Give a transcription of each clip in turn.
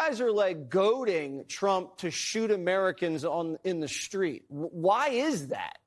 guys are like goading Trump to shoot Americans in the street. Why is that?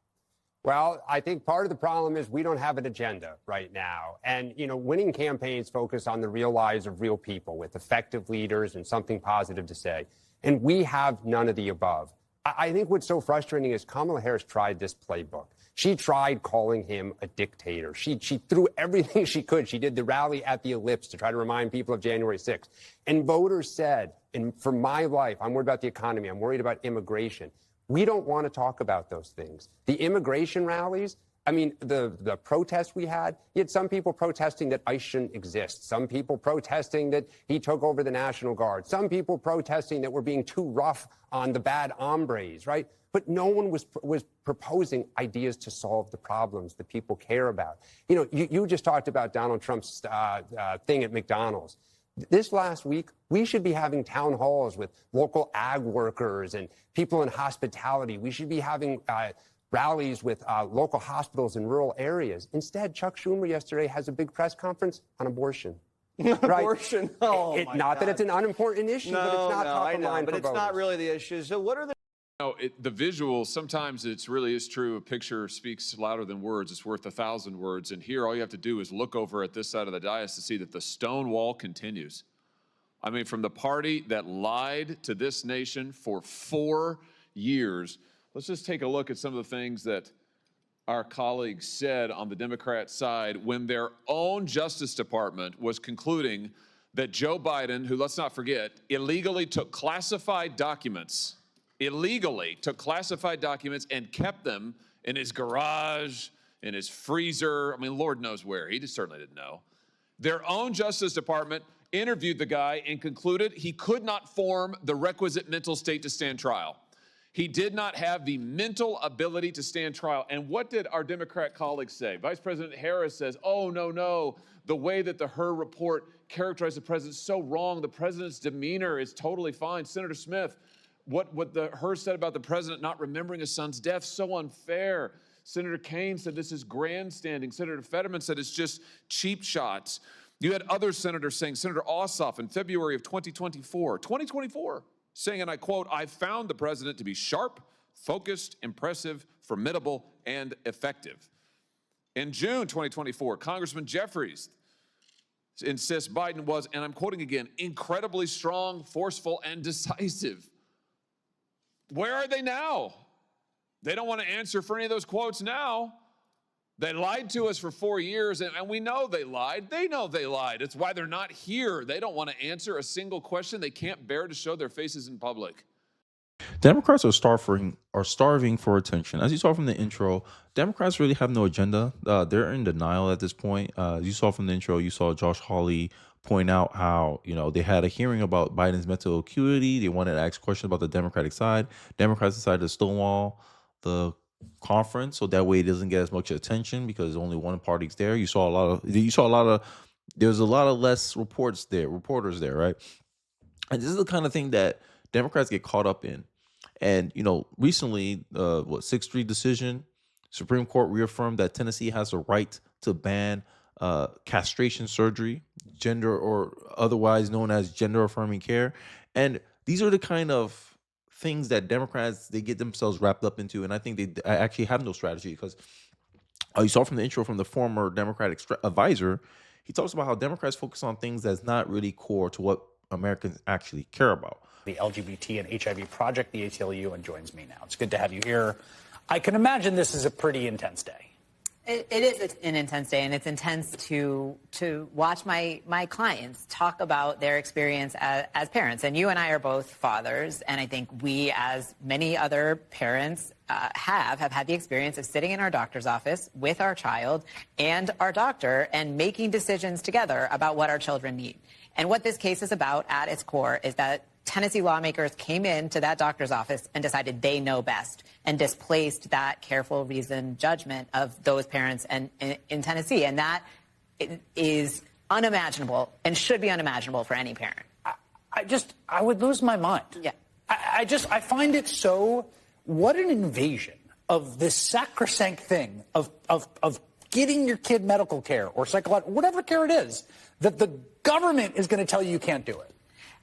Well, I think part of the problem is we don't have an agenda right now. And, you know, winning campaigns focus on the real lives of real people with effective leaders and something positive to say. And we have none of the above. I think what's so frustrating is Kamala Harris tried this playbook. She tried calling him a dictator. She threw everything she could. She did the rally at the Ellipse to try to remind people of January 6th. And voters said, and for my life, I'm worried about the economy. I'm worried about immigration. We don't want to talk about those things. The immigration rallies, I mean, the protests we had, you had some people protesting that ICE shouldn't exist. Some people protesting that he took over the National Guard. Some people protesting that we're being too rough on the bad hombres, right? But no one was proposing ideas to solve the problems that people care about. You know, you just talked about Donald Trump's thing at McDonald's. This last week, we should be having town halls with local ag workers and people in hospitality. We should be having rallies with local hospitals in rural areas. Instead, Chuck Schumer yesterday has a big press conference on abortion. Right? Abortion? Oh, my not God. that it's an unimportant issue, but it's not top of mind but for it's voters. not really the issue. So what are the... No, the visual, sometimes it really is true. A picture speaks louder than words. It's worth 1,000 words. And here, all you have to do is look over at this side of the dais to see that the stone wall continues. I mean, from the party that lied to this nation for 4 years, let's just take a look at some of the things that our colleagues said on the Democrat side when their own Justice Department was concluding that Joe Biden, who, let's not forget, illegally took classified documents and kept them in his garage, in his freezer. I mean, Lord knows where. He just certainly didn't know. Their own Justice Department interviewed the guy and concluded he could not form the requisite mental state to stand trial. He did not have the mental ability to stand trial. And what did our Democrat colleagues say? Vice President Harris says, oh, no, the way that the Hur report characterized the president is so wrong. The president's demeanor is totally fine. Senator Smith, what the Hur said about the president not remembering his son's death, so unfair. Senator Kaine said this is grandstanding. Senator Fetterman said it's just cheap shots. You had other senators saying, Senator Ossoff in February of 2024, saying, and I quote, I found the president to be sharp, focused, impressive, formidable, and effective. In June 2024, Congressman Jeffries insists Biden was, and I'm quoting again, incredibly strong, forceful, and decisive. Where are they now? They don't want to answer for any of those quotes now. They lied to us for 4 years, and we know they lied. They know they lied. It's why they're not here. They don't want to answer a single question. They can't bear to show their faces in public. Democrats are starving for attention. As you saw from the intro, Democrats really have no agenda. They're in denial at this point. As you saw from the intro, you saw Josh Hawley point out how, you know, they had a hearing about Biden's mental acuity. They wanted to ask questions about the Democratic side. Democrats decided to stonewall the conference so that way it doesn't get as much attention because only one party's there. There's a lot of less reporters there, right? And this is the kind of thing that Democrats get caught up in. And, you know, recently, 6-3 decision, Supreme Court reaffirmed that Tennessee has the right to ban castration surgery, gender or otherwise known as gender affirming care. And these are the kind of things that Democrats, they get themselves wrapped up into. And I think they actually have no strategy because you saw from the intro from the former Democratic advisor, he talks about how Democrats focus on things that's not really core to what Americans actually care about. The LGBT and HIV Project, the ACLU, and joins me now. It's good to have you here. I can imagine this is a pretty intense day. It is an intense day, and it's intense to watch my clients talk about their experience as parents. And you and I are both fathers, and I think we, as many other parents, have had the experience of sitting in our doctor's office with our child and our doctor and making decisions together about what our children need. And what this case is about at its core is that Tennessee lawmakers came into that doctor's office and decided they know best and displaced that careful, reasoned judgment of those parents in Tennessee. And that is unimaginable and should be unimaginable for any parent. I would lose my mind. Yeah. I find it so, what an invasion of this sacrosanct thing of getting your kid medical care or psychological, whatever care it is, that the government is going to tell you you can't do it.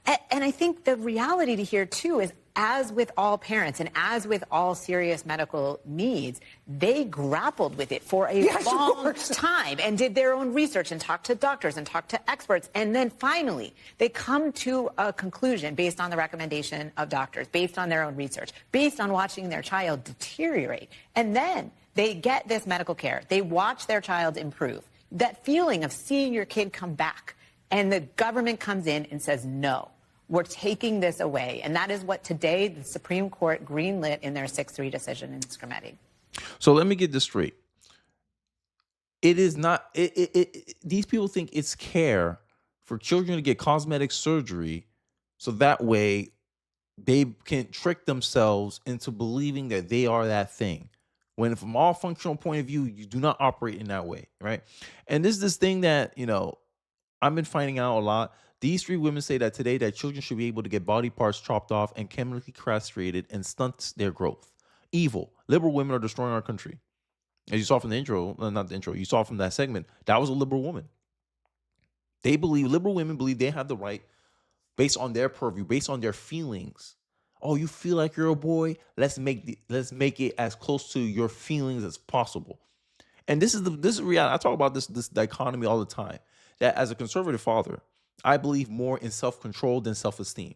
And I think the reality to here, too, is as with all parents and as with all serious medical needs, they grappled with it for a long time and did their own research and talked to doctors and talked to experts. And then finally, they come to a conclusion based on the recommendation of doctors, based on their own research, based on watching their child deteriorate. And then they get this medical care. They watch their child improve. That feeling of seeing your kid come back, and the government comes in and says, no, we're taking this away. And that is what today the Supreme Court greenlit in their 6-3 decision in Scrimeti. So let me get this straight. It is not, these people think it's care for children to get cosmetic surgery so that way they can trick themselves into believing that they are that thing. When from all functional point of view, you do not operate in that way, right? And this thing that, I've been finding out a lot. These 3 women say that today that children should be able to get body parts chopped off and chemically castrated and stunts their growth. Evil. Liberal women are destroying our country. As you saw from the intro, not the intro, you saw from that segment, that was a liberal woman. Liberal women believe they have the right, based on their purview, based on their feelings. Oh, you feel like you're a boy? Let's make it as close to your feelings as possible. And this is reality. I talk about this dichotomy all the time. That as a conservative father, I believe more in self-control than self-esteem.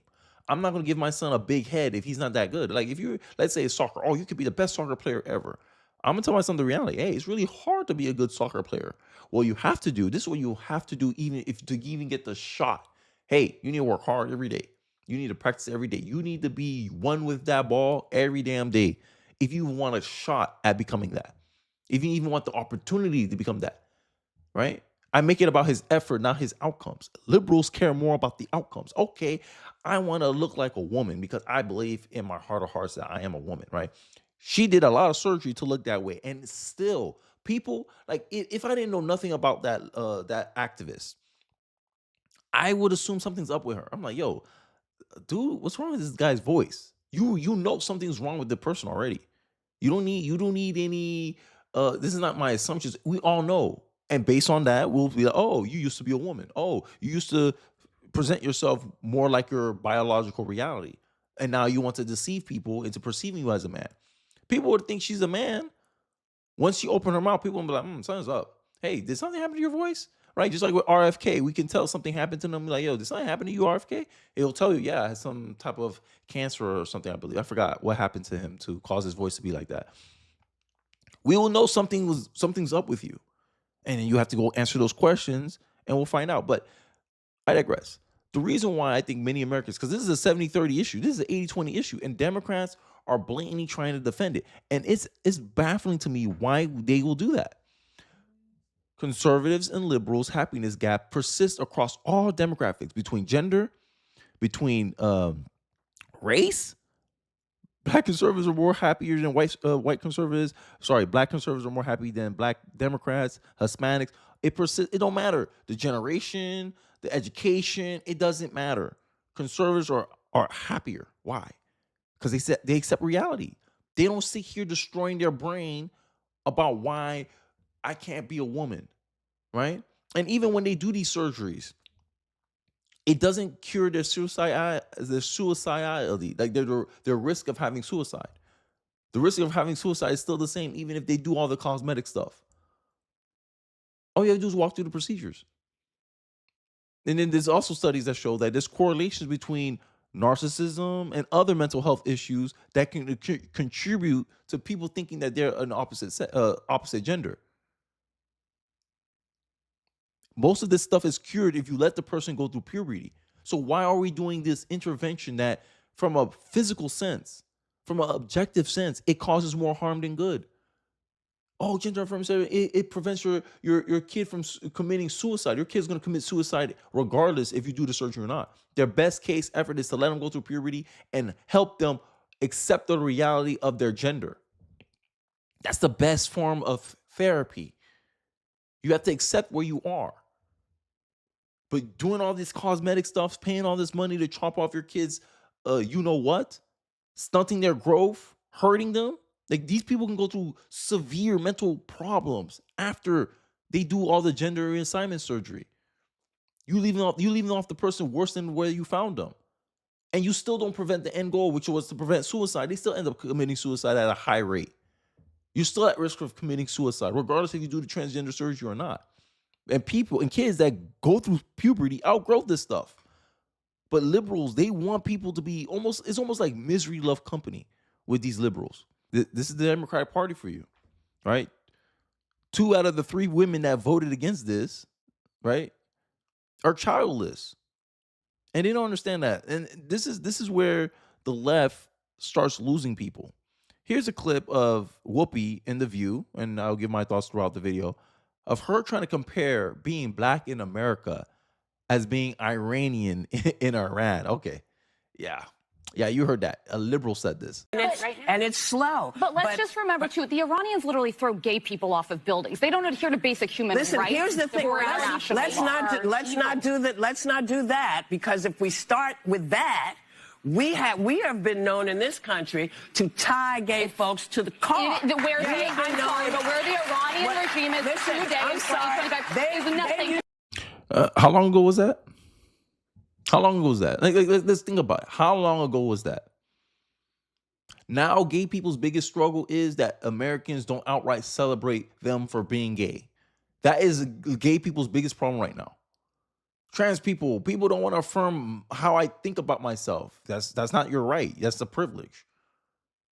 I'm not going to give my son a big head if he's not that good. Like if let's say it's soccer, you could be the best soccer player ever. I'm going to tell my son the reality. Hey, it's really hard to be a good soccer player. Well, this is what you have to do even to get the shot. Hey, you need to work hard every day. You need to practice every day. You need to be one with that ball every damn day. If you want a shot at becoming that, if you even want the opportunity to become that, right? I make it about his effort, not his outcomes. Liberals care more about the outcomes. Okay, I want to look like a woman because I believe in my heart of hearts that I am a woman, right? She did a lot of surgery to look that way. And still, people, like, if I didn't know nothing about that activist, I would assume something's up with her. I'm like, yo, dude, what's wrong with this guy's voice? You know something's wrong with the person already. You don't need any, this is not my assumptions. We all know. And based on that, we'll be like, oh, you used to be a woman. Oh, you used to present yourself more like your biological reality. And now you want to deceive people into perceiving you as a man. People would think she's a man. Once she opened her mouth, people would be like, something's up. Hey, did something happen to your voice? Right? Just like with RFK, we can tell something happened to them. Like, yo, did something happen to you, RFK? It'll tell you, yeah, I had some type of cancer or something, I believe. I forgot what happened to him to cause his voice to be like that. We will know something's up with you. And then you have to go answer those questions and we'll find out. But I digress. The reason why I think many Americans, because this is a 70-30 issue, this is an 80-20 issue, and Democrats are blatantly trying to defend it. And it's baffling to me why they will do that. Conservatives and liberals' happiness gap persists across all demographics, between gender, between race. Black conservatives are more happier than white conservatives. Sorry, black conservatives are more happy than black Democrats, Hispanics. It persists. It don't matter. The generation, the education, it doesn't matter. Conservatives are happier. Why? Because they accept reality. They don't sit here destroying their brain about why I can't be a woman, right? And even when they do these surgeries, it doesn't cure their suicidality, like their risk of having suicide. The risk of having suicide is still the same, even if they do all the cosmetic stuff. All you have to do is walk through the procedures. And then there's also studies that show that there's correlations between narcissism and other mental health issues that can contribute to people thinking that they're an opposite gender. Most of this stuff is cured if you let the person go through puberty. So why are we doing this intervention that, from a physical sense, from an objective sense, it causes more harm than good? Oh, gender affirmation, it prevents your kid from committing suicide. Your kid's going to commit suicide regardless if you do the surgery or not. Their best case effort is to let them go through puberty and help them accept the reality of their gender. That's the best form of therapy. You have to accept where you are. But doing all this cosmetic stuff, paying all this money to chop off your kids, you know what? Stunting their growth, hurting them. Like, these people can go through severe mental problems after they do all the gender reassignment surgery. You leaving off the person worse than where you found them. and you still don't prevent the end goal, which was to prevent suicide, they still end up committing suicide at a high rate. You're still at risk of committing suicide, regardless if you do the transgender surgery or not. And people and kids that go through puberty outgrow this stuff. But liberals, they want people to be it's almost like misery love company with these liberals. This is the Democratic Party for you, right? 2 out of the 3 women that voted against this, right, are childless. And they don't understand that. And this is where the left starts losing people. Here's a clip of Whoopi in The View, and I'll give my thoughts throughout the video, of her trying to compare being black in America as being Iranian in Iran. Okay. Yeah. Yeah, you heard that. A liberal said this. And it's slow. But let's just remember, too, the Iranians literally throw gay people off of buildings. They don't adhere to basic human rights. Listen, here's the thing. Let's not do that, because if we start with that, we have been known in this country to tie gay folks to the car. Where the Iranian regime is today in 2025 is nothing. How long ago was that? How long ago was that? Let's think about it. How long ago was that? Now, gay people's biggest struggle is that Americans don't outright celebrate them for being gay. That is gay people's biggest problem right now. Trans people don't want to affirm how I think about myself. That's not your right. That's a privilege.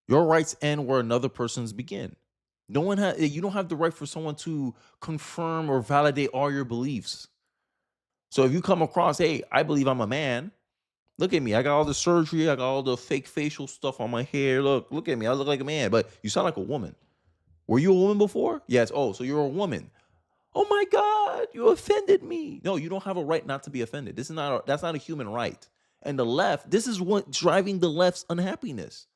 Your rights end where another person's begin. You don't have the right for someone to confirm or validate all your beliefs. So if you come across, hey, I believe I'm a man. Look at me. I got all the surgery. I got all the fake facial stuff on my hair. Look at me. I look like a man, but you sound like a woman. Were you a woman before? Yes. Oh, so you're a woman. Oh my God, you offended me. No, you don't have a right not to be offended. That's not a human right. And the left, this is what's driving the left's unhappiness.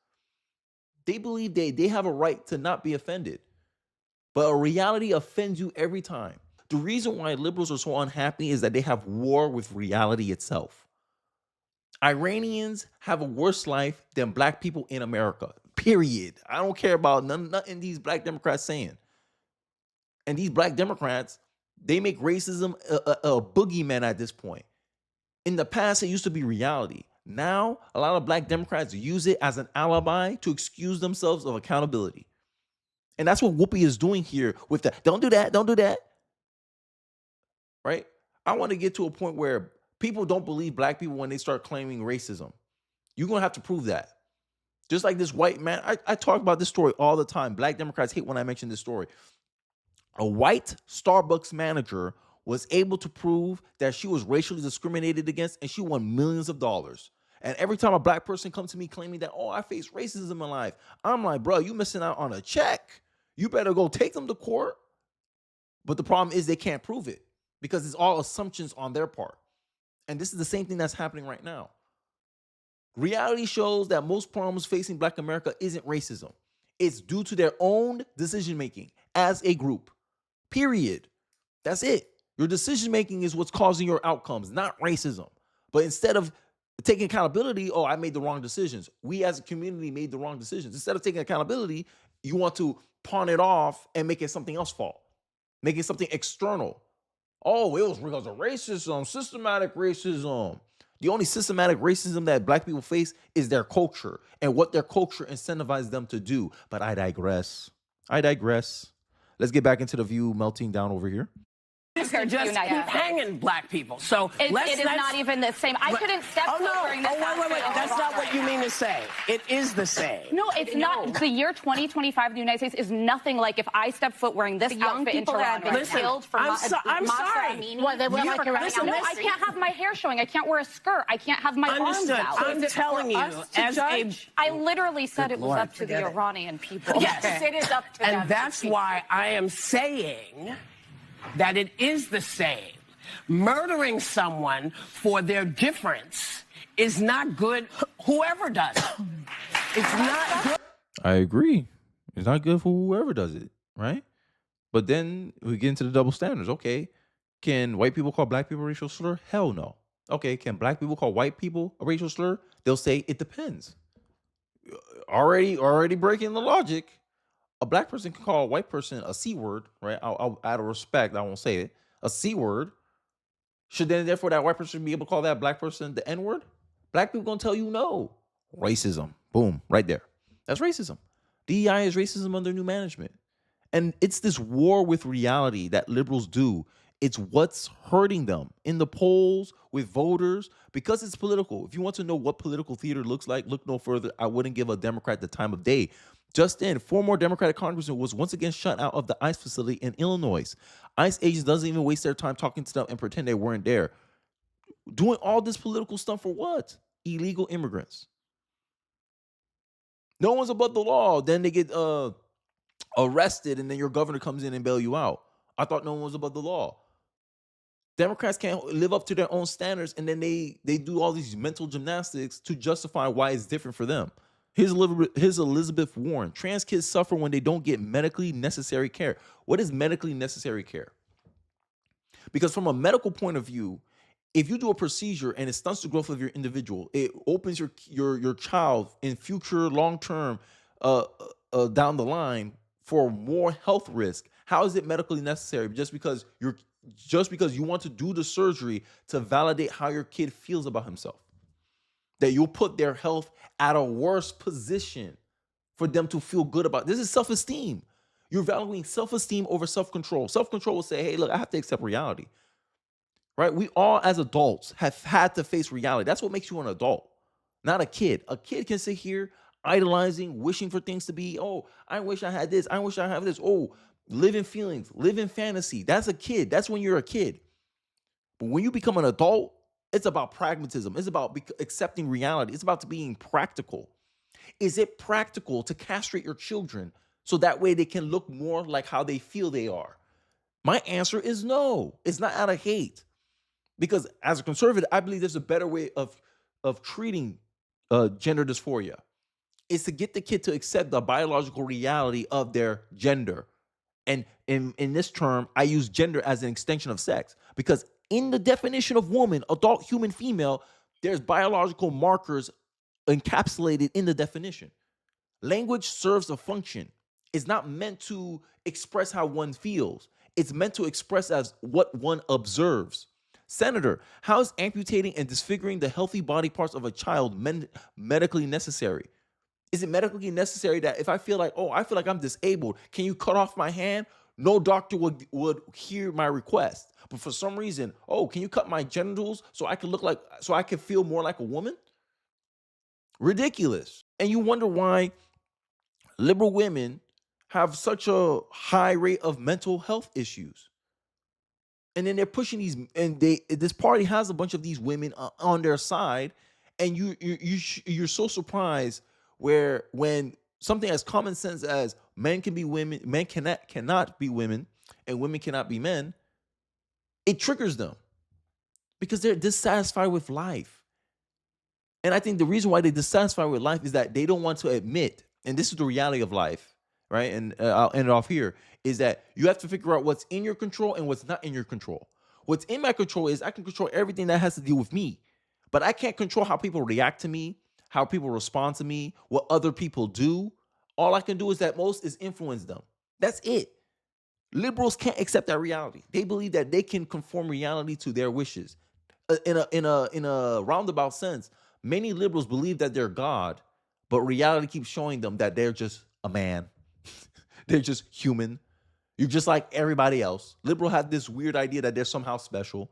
They believe they have a right to not be offended. But a reality offends you every time. The reason why liberals are so unhappy is that they have war with reality itself. Iranians have a worse life than black people in America, period. I don't care about nothing these black Democrats saying. And these black Democrats, they make racism a boogeyman at this point. In the past, it used to be reality. Now, a lot of black Democrats use it as an alibi to excuse themselves of accountability. And that's what Whoopi is doing here with that. Don't do that. Don't do that. Right? I want to get to a point where people don't believe black people when they start claiming racism. You're going to have to prove that. Just like this white man. I talk about this story all the time. Black Democrats hate when I mention this story. A white Starbucks manager was able to prove that she was racially discriminated against, and she won millions of dollars. And every time a black person comes to me claiming that, oh, I face racism in life, I'm like, bro, you missing out on a check. You better go take them to court. But the problem is they can't prove it, because it's all assumptions on their part. And this is the same thing that's happening right now. Reality shows that most problems facing black America isn't racism. It's due to their own decision-making as a group. Period. That's it. Your decision-making is what's causing your outcomes, not racism. But instead of taking accountability, oh, I made the wrong decisions. We as a community made the wrong decisions. Instead of taking accountability, you want to pawn it off and make it something else's fault. Make it something external. Oh, it was because of racism, systematic racism. The only systematic racism that black people face is their culture and what their culture incentivizes them to do. But I digress. Let's get back into The View melting down over here. Just keep hanging black people. So it is not even the same. I couldn't step foot wearing this. Wait. That's not what you mean to say. It is the same. No, it's not. The year 2025 in the United States is nothing like if I step foot wearing this outfit in Toronto. Listen, I'm sorry. Well, they wear like listen, no, I can't have my hair showing. I can't wear a skirt. I can't have my arms out. I'm telling you, as a... I literally said it was up to the Iranian people. Yes. It is up to them. And that's why I am saying that it is the same. Murdering someone for their difference is not good, whoever does it. It's not good. I agree. It's not good for whoever does it, right? But then we get into the double standards. Okay, can white people call black people a racial slur? Hell no. Okay, can black people call white people a racial slur? They'll say it depends. Already breaking the logic. A black person can call a white person a C word, right? I'll out of respect, I won't say it. A C word. Should then, therefore, that white person be able to call that black person the N word? Black people gonna tell you no. Racism. Boom, right there. That's racism. DEI is racism under new management. And it's this war with reality that liberals do. It's what's hurting them in the polls with voters because it's political. If you want to know what political theater looks like, look no further. I wouldn't give a Democrat the time of day. Just in, 4 more Democratic congressmen was once again shut out of the ICE facility in Illinois. ICE agents doesn't even waste their time talking to them and pretend they weren't there. Doing all this political stuff for what? Illegal immigrants. No one's above the law. Then they get arrested, and then your governor comes in and bail you out. I thought no one was above the law. Democrats can't live up to their own standards, and then they do all these mental gymnastics to justify why it's different for them. Here's Elizabeth Warren. Trans kids suffer when they don't get medically necessary care. What is medically necessary care? Because from a medical point of view, if you do a procedure and it stunts the growth of your individual, it opens your child in future long-term down the line for more health risk. How is it medically necessary? Just because you want to do the surgery to validate how your kid feels about himself. That you'll put their health at a worse position for them to feel good about. This is self-esteem. You're valuing self-esteem over self-control. Self-control will say, hey, look, I have to accept reality. Right? We all as adults have had to face reality. That's what makes you an adult, not a kid. A kid can sit here idolizing, wishing for things to be, oh, I wish I had this. I wish I had this. Oh, live in feelings, live in fantasy. That's a kid. That's when you're a kid. But when you become an adult, it's about pragmatism. It's about accepting reality. It's about being practical. Is it practical to castrate your children so that way they can look more like how they feel they are? My answer is no. It's not out of hate. Because as a conservative, I believe there's a better way of treating gender dysphoria. It's to get the kid to accept the biological reality of their gender. And in this term, I use gender as an extension of sex. Because in the definition of woman, adult, human, female, there's biological markers encapsulated in the definition. Language serves a function. It's not meant to express how one feels. It's meant to express as what one observes. Senator, how is amputating and disfiguring the healthy body parts of a child medically necessary? Is it medically necessary that if I feel like I'm disabled, can you cut off my hand? No doctor would hear my request. But for some reason, can you cut my genitals so I can feel more like a woman? Ridiculous. And you wonder why liberal women have such a high rate of mental health issues. And then they're pushing these, and this party has a bunch of these women on their side, and you're so surprised when something as common sense as men can be women, men cannot be women, and women cannot be men, it triggers them because they're dissatisfied with life. And I think the reason why they're dissatisfied with life is that they don't want to admit, and this is the reality of life, right? And I'll end it off here, is that you have to figure out what's in your control and what's not in your control. What's in my control is I can control everything that has to do with me, but I can't control how people react to me, how people respond to me, what other people do. All I can do is at most is influence them. That's it. Liberals can't accept that reality. They believe that they can conform reality to their wishes. In a roundabout sense, many liberals believe that they're God, but reality keeps showing them that they're just a man. They're just human. You're just like everybody else. Liberal have this weird idea that they're somehow special.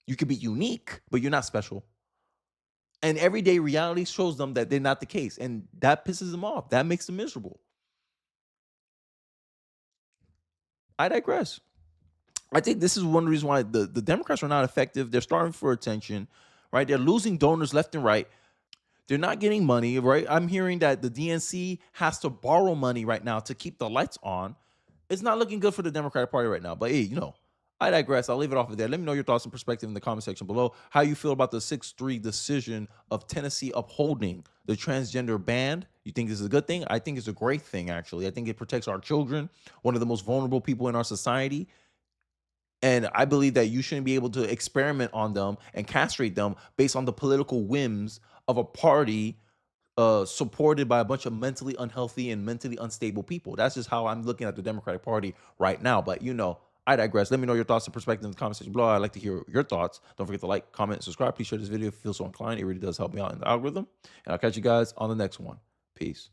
You could be unique, but you're not special. And everyday reality shows them that they're not the case. And that pisses them off. That makes them miserable. I digress. I think this is one of the reasons why the Democrats are not effective. They're starving for attention, right? They're losing donors left and right. They're not getting money, right? I'm hearing that the DNC has to borrow money right now to keep the lights on. It's not looking good for the Democratic Party right now. But hey, I digress. I'll leave it off of there. Let me know your thoughts and perspective in the comment section below. How you feel about the 6-3 decision of Tennessee upholding the transgender ban. You think this is a good thing? I think it's a great thing, actually. I think it protects our children, one of the most vulnerable people in our society. And I believe that you shouldn't be able to experiment on them and castrate them based on the political whims of a party supported by a bunch of mentally unhealthy and mentally unstable people. That's just how I'm looking at the Democratic Party right now. But, I digress. Let me know your thoughts and perspective in the comment section below. I'd like to hear your thoughts. Don't forget to like, comment, and subscribe. Please share this video if you feel so inclined. It really does help me out in the algorithm. And I'll catch you guys on the next one. Peace.